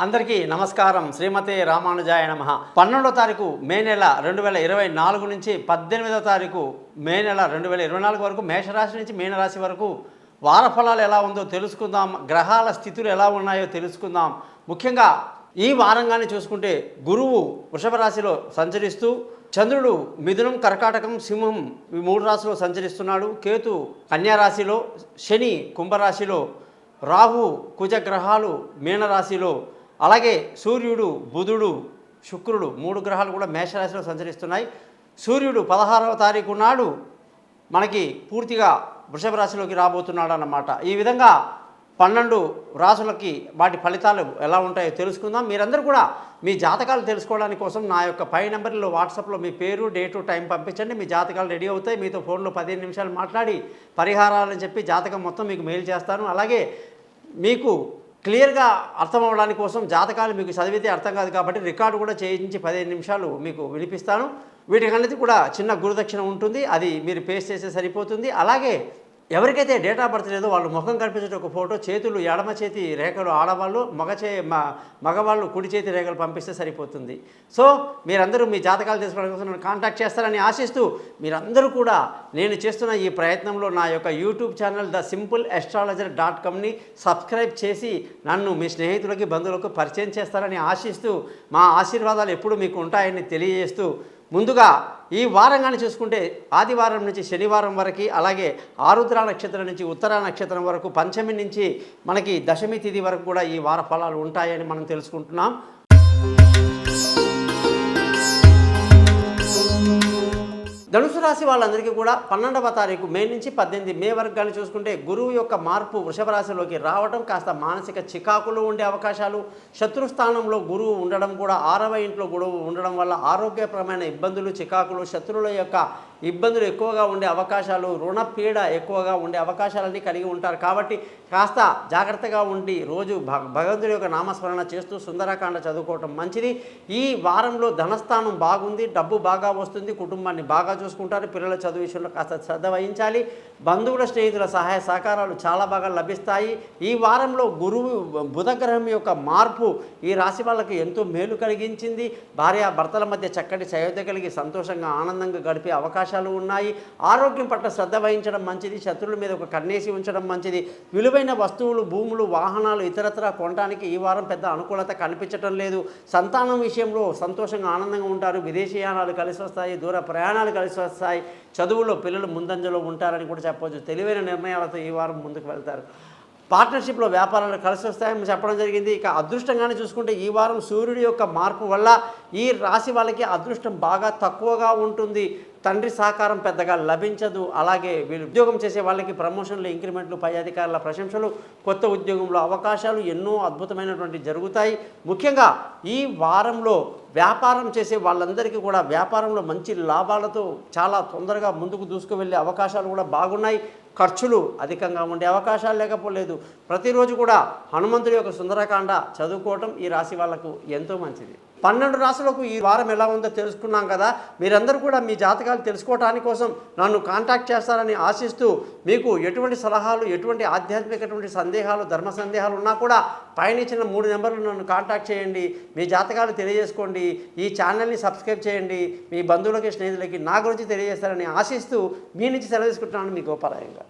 అందరికీ నమస్కారం. శ్రీమతే రామానుజాయ నమః. 12వ తారీఖు మే నెల 2024 నుంచి 18వ తారీఖు మే నెల 2024 వరకు మేషరాశి నుంచి మీనరాశి వరకు వార ఫలాలు ఎలా ఉందో తెలుసుకుందాం. గ్రహాల స్థితులు ఎలా ఉన్నాయో తెలుసుకుందాం. ముఖ్యంగా ఈ వారంగానే చూసుకుంటే గురువు వృషభ రాశిలో సంచరిస్తూ, చంద్రుడు మిథునం, కర్కాటకం, సింహం ఈ 3 రాశిలో సంచరిస్తున్నాడు. కేతు కన్యా రాశిలో, శని కుంభరాశిలో, రాహు కుజ గ్రహాలు మీనరాశిలో, అలాగే సూర్యుడు, బుధుడు, శుక్రుడు 3 గ్రహాలు కూడా మేషరాశిలో సంచరిస్తున్నాయి. సూర్యుడు 16వ తారీఖు నాడు మనకి పూర్తిగా వృషభ రాశిలోకి రాబోతున్నాడు అన్నమాట. ఈ విధంగా 12 రాశులకి వాటి ఫలితాలు ఎలా ఉంటాయో తెలుసుకుందాం. మీరందరూ కూడా మీ జాతకాలు తెలుసుకోవడానికి కోసం నా యొక్క పై నెంబర్లో వాట్సాప్లో మీ పేరు, డేటు, టైం పంపించండి. మీ జాతకాలు రెడీ అవుతాయి. మీతో ఫోన్లో 15 నిమిషాలు మాట్లాడి పరిహారాలని చెప్పి జాతకం మొత్తం మీకు మెయిల్ చేస్తాను. అలాగే మీకు క్లియర్గా అర్థం అవ్వడానికి కోసం జాతకాలు మీకు చదివితే అర్థం కాదు కాబట్టి రికార్డు కూడా చేయించి 15 నిమిషాలు మీకు వినిపిస్తాను. వీటికన్నిటి కూడా చిన్న గురుదక్షిణ ఉంటుంది, అది మీరు పేస్ట్ చేస్తే సరిపోతుంది. అలాగే ఎవరికైతే డేట్ ఆఫ్ బర్త్ లేదో వాళ్ళు ముఖం కనిపించే ఒక ఫోటో, చేతులు ఎడమ చేతి రేఖలు ఆడవాళ్ళు, మగవాళ్ళు కుడి చేతి రేఖలు పంపిస్తే సరిపోతుంది. సో మీరందరూ మీ జాతకాలు తెలుసుకోవడం కోసం నన్ను కాంటాక్ట్ చేస్తారని ఆశిస్తూ, మీరందరూ కూడా నేను చేస్తున్న ఈ ప్రయత్నంలో నా యొక్క యూట్యూబ్ ఛానల్ thesimple.astrologer.comని సబ్స్క్రైబ్ చేసి నన్ను మీ స్నేహితులకి, బంధువులకు పరిచయం చేస్తారని ఆశిస్తూ, మా ఆశీర్వాదాలు ఎప్పుడు మీకు ఉంటాయని తెలియజేస్తూ, ముందుగా ఈ వారంగానే చూసుకుంటే ఆదివారం నుంచి శనివారం వరకు, అలాగే ఆరుద్ర నక్షత్రం నుంచి ఉత్తర నక్షత్రం వరకు, పంచమి నుంచి మనకి దశమి తిథి వరకు కూడా ఈ వార ఫలాలు ఉంటాయని మనం తెలుసుకుంటున్నాం. ధనుసు రాశి వాళ్ళందరికీ కూడా 12వ తారీఖు మే నుంచి 18 మే వరకు కానీ చూసుకుంటే గురువు యొక్క మార్పు వృషభ రాశిలోకి రావడం, కాస్త మానసిక చికాకులు ఉండే అవకాశాలు, శత్రుస్థానంలో గురువు ఉండడం కూడా 6వ ఇంట్లో గురువు ఉండడం వల్ల ఆరోగ్యపరమైన ఇబ్బందులు, చికాకులు, శత్రువుల యొక్క ఇబ్బందులు ఎక్కువగా ఉండే అవకాశాలు, రుణపీడ ఎక్కువగా ఉండే అవకాశాలన్నీ కలిగి ఉంటారు. కాబట్టి కాస్త జాగ్రత్తగా ఉండి రోజు భగవంతుడి యొక్క నామస్మరణ చేస్తూ సుందరకాండ చదువుకోవటం మంచిది. ఈ వారంలో ధనస్థానం బాగుంది, డబ్బు బాగా వస్తుంది, కుటుంబాన్ని బాగా చూసుకుంటారు. పిల్లల చదువు విషయంలో కాస్త శ్రద్ధ వహించాలి. బంధువుల, స్నేహితుల సహాయ సహకారాలు చాలా బాగా లభిస్తాయి. ఈ వారంలో గురువు బుధగ్రహం యొక్క మార్పు ఈ రాశి వాళ్ళకి ఎంతో మేలు కలిగించింది. భార్య భర్తల మధ్య చక్కటి సయోధ్య కలిగి సంతోషంగా, ఆనందంగా గడిపే అవకాశాలు ఉన్నాయి. ఆరోగ్యం పట్ల శ్రద్ధ వహించడం మంచిది. శత్రువుల మీద ఒక కన్నేసి ఉంచడం మంచిది. విలువైన వస్తువులు, భూములు, వాహనాలు ఇతరత్రా కొనడానికి ఈ వారం పెద్ద అనుకూలత కనిపించడం లేదు. సంతానం విషయంలో సంతోషంగా, ఆనందంగా ఉంటారు. విదేశీయానాలు కలిసి వస్తాయి, దూర ప్రయాణాలు కలిసి వస్తాయి. చదువులో పిల్లలు ముందంజలో ఉంటారని కూడా చెప్పవచ్చు. తెలివైన నిర్ణయాలతో ఈ వారం ముందుకు వెళ్తారు. పార్ట్నర్షిప్లో వ్యాపారాలు కలిసి వస్తాయని చెప్పడం జరిగింది. ఇక అదృష్టంగానే చూసుకుంటే ఈ వారం సూర్యుడి యొక్క మార్పు వల్ల ఈ రాశి వాళ్ళకి అదృష్టం బాగా తక్కువగా ఉంటుంది. తండ్రి సహకారం పెద్దగా లభించదు. అలాగే వీళ్ళు ఉద్యోగం చేసే వాళ్ళకి ప్రమోషన్లు, ఇంక్రిమెంట్లు, పై అధికారుల ప్రశంసలు, కొత్త ఉద్యోగంలో అవకాశాలు ఎన్నో అద్భుతమైనటువంటి జరుగుతాయి. ముఖ్యంగా ఈ వారంలో వ్యాపారం చేసే వాళ్ళందరికీ కూడా వ్యాపారంలో మంచి లాభాలతో చాలా తొందరగా ముందుకు దూసుకువెళ్ళే అవకాశాలు కూడా బాగున్నాయి. ఖర్చులు అధికంగా ఉండే అవకాశాలు లేకపోలేదు. ప్రతిరోజు కూడా హనుమంతుడి యొక్క సుందరకాండ చదువుకోవటం ఈ రాశి వాళ్ళకు ఎంతో మంచిది. 12 రాశులకు ఈ వారం ఎలా ఉందో తెలుసుకున్నాం కదా. మీరందరూ కూడా మీ జాతకాలు తెలుసుకోవడానికి కోసం నన్ను కాంటాక్ట్ చేస్తారని ఆశిస్తూ, మీకు ఎటువంటి సలహాలు, ఎటువంటి ఆధ్యాత్మికటువంటి సందేహాలు, ధర్మ సందేహాలు ఉన్నా కూడా పైన ఇచ్చిన 3 నెంబర్లు నన్ను కాంటాక్ట్ చేయండి. మీ జాతకాలు తెలియజేసుకోండి. ఈ ఛానల్ని సబ్స్క్రైబ్ చేయండి. మీ బంధువులకి, స్నేహితులకి నా గురించి తెలియజేస్తారని ఆశిస్తూ మీ నుంచి సెలవు తీసుకుంటున్నాను. మీ గోపాలయంగా.